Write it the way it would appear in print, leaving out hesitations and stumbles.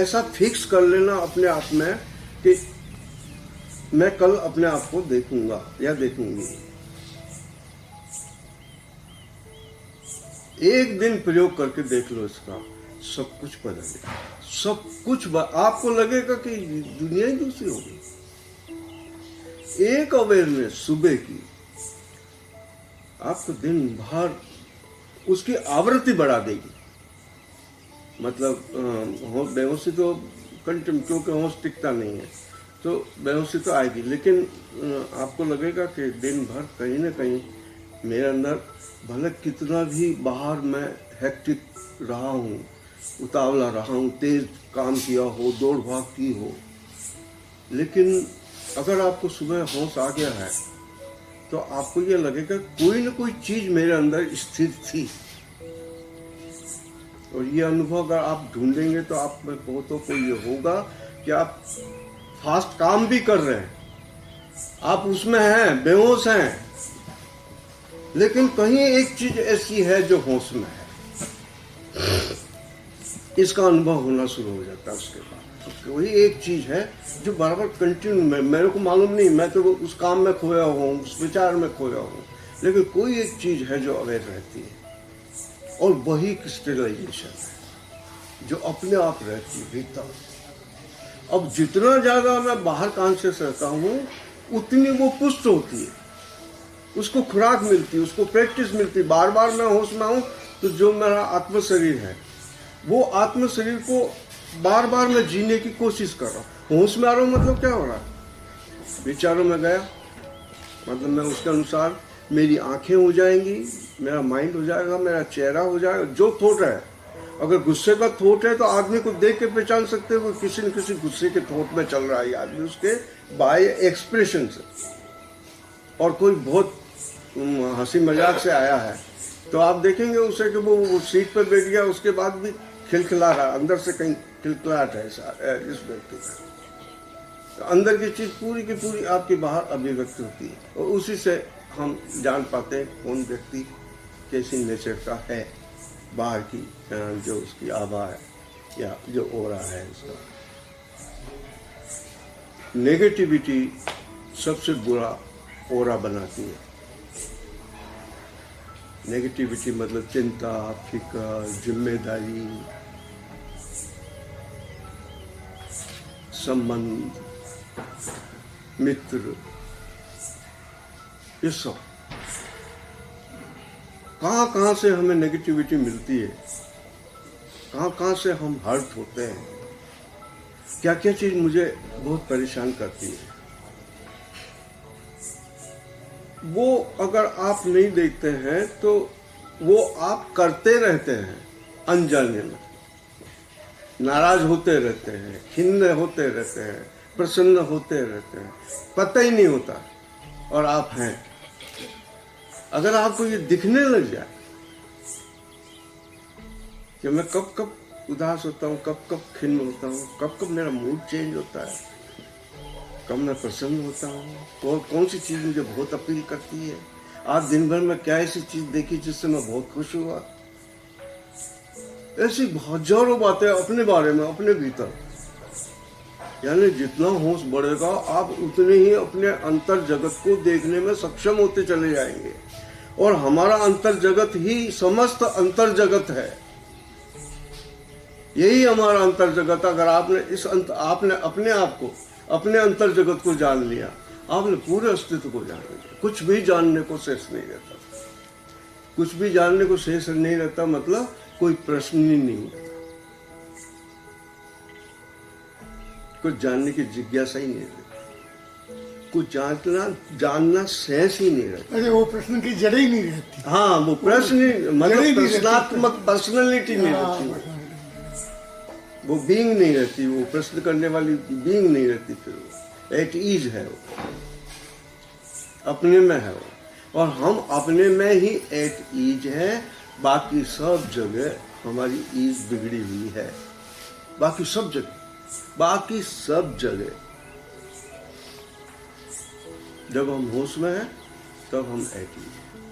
ऐसा फिक्स कर लेना अपने आप में कि मैं कल अपने आप को देखूंगा या देखूंगी। एक दिन प्रयोग करके देख लो इसका, सब कुछ बदलेगा, सब कुछ आपको लगेगा कि दुनिया ही दूसरी होगी। एक अवेयरनेस सुबह की आपको दिन भर उसकी आवृत्ति बढ़ा देगी। मतलब बेहोशी तो कंटिन्यू, क्योंकि होश टिकता नहीं है, तो बेहोशी तो आएगी, लेकिन आपको लगेगा कि दिन भर कहीं ना कहीं मेरे अंदर भले कितना भी बाहर मैं हेक्टिक रहा हूँ, उतावला रहा हूँ, तेज काम किया हो, दौड़ भाग की हो, लेकिन अगर आपको सुबह होश आ गया है तो आपको ये लगेगा कोई ना कोई चीज मेरे अंदर स्थिर थी। और ये अनुभव अगर आप ढूंढेंगे तो आप में बहुतों को ये होगा कि आप फास्ट काम भी कर रहे हैं, आप उसमें हैं, बेहोश हैं, लेकिन कहीं एक चीज ऐसी है जो होश में है। इसका अनुभव होना शुरू हो जाता है। उसके बाद वही एक चीज है जो बराबर कंटिन्यू, मेरे को मालूम नहीं, मैं तो उस काम में खोया हूँ, उस विचार में खोया हूँ, लेकिन कोई एक चीज है जो अवेयर रहती है, और वही क्रिस्टलाइजेशन है जो अपने आप रहती है भीतर। अब जितना ज्यादा मैं बाहर कॉन्शियस रहता हूँ उतनी वो पुष्ट होती है, उसको खुराक मिलती है, उसको प्रैक्टिस मिलती है। बार बार मैं होश में हूँ तो जो मेरा आत्म शरीर है वो आत्म शरीर को बार बार मैं जीने की कोशिश कर रहा हूँ। होश में आ रहा हूँ मतलब क्या हो रहा है, विचारों में गया मतलब मैं उसके अनुसार मेरी आंखें हो जाएंगी, मेरा माइंड हो जाएगा, मेरा चेहरा हो जाएगा। जो थॉट है, अगर गुस्से का थॉट है तो आदमी को देख के पहचान सकते हो किसी न किसी गुस्से के थॉट में चल रहा है आदमी, उसके बाय एक्सप्रेशन से। और कोई बहुत हंसी मजाक से आया है तो आप देखेंगे उसे कि वो सीट पर बैठ गया, उसके बाद भी खिलखिला रहा, अंदर से कहीं खिलखिलाहट है इस व्यक्ति का। तो अंदर की चीज पूरी की पूरी आपके बाहर अभिव्यक्त होती है, और उसी से हम जान पाते हैं कौन व्यक्ति कैसी नेचर का है, बाहर की जो उसकी आभा है या जो ओरा है उसका। नेगेटिविटी सबसे बुरा ओरा बनाती है। नेगेटिविटी मतलब चिंता, फिक्र, जिम्मेदारी, संबंध, मित्र, ये सब कहाँ से हमें नेगेटिविटी मिलती है, कहाँ से हम हर्ट होते हैं, क्या क्या चीज मुझे बहुत परेशान करती है। वो अगर आप नहीं देखते हैं तो वो आप करते रहते हैं, अनजाने में नाराज होते रहते हैं, खिन्न होते रहते हैं, प्रसन्न होते रहते हैं, पता ही नहीं होता और आप हैं। अगर आपको ये दिखने लग जाए कि मैं कब कब उदास होता हूँ, कब कब खिन्न होता हूँ, कब कब मेरा मूड चेंज होता है, कब मैं प्रसन्न होता हूँ, कौन सी चीज मुझे बहुत अपील करती है, आज दिन भर में क्या ऐसी चीज देखी जिससे मैं बहुत खुश हुआ, ऐसी हजारों बातें अपने बारे में, अपने भीतर। यानी जितना होश बढ़ेगा आप उतने ही अपने अंतर जगत को देखने में सक्षम होते चले जाएंगे, और हमारा अंतर जगत ही समस्त अंतर जगत है। यही हमारा अंतर जगत। अगर आपने आपने अपने आप को, अपने अंतर जगत को जान लिया, आपने पूरे अस्तित्व को जान लिया। कुछ भी जानने को शेष नहीं रहता, कुछ भी जानने को शेष नहीं रहता मतलब कोई प्रश्न ही नहीं होता, कुछ जानने की जिज्ञासा ही नहीं रहती, कुछ जानना शेष ही नहीं रहता। अरे वो प्रश्न की जड़ ही नहीं रहती। हाँ, वो प्रश्न मतलब प्रश्नात्मक पर्सनैलिटी नहीं रहती, वो बीइंग नहीं रहती, वो प्रश्न करने वाली बीइंग नहीं रहती, फिर वो एट ईज है, वो अपने में है वो, और हम अपने में ही एट ईज है। बाकी सब जगह हमारी ईज बिगड़ी हुई है, बाकी सब जगह जब हम होश में हैं तब हम एट ईज हैं।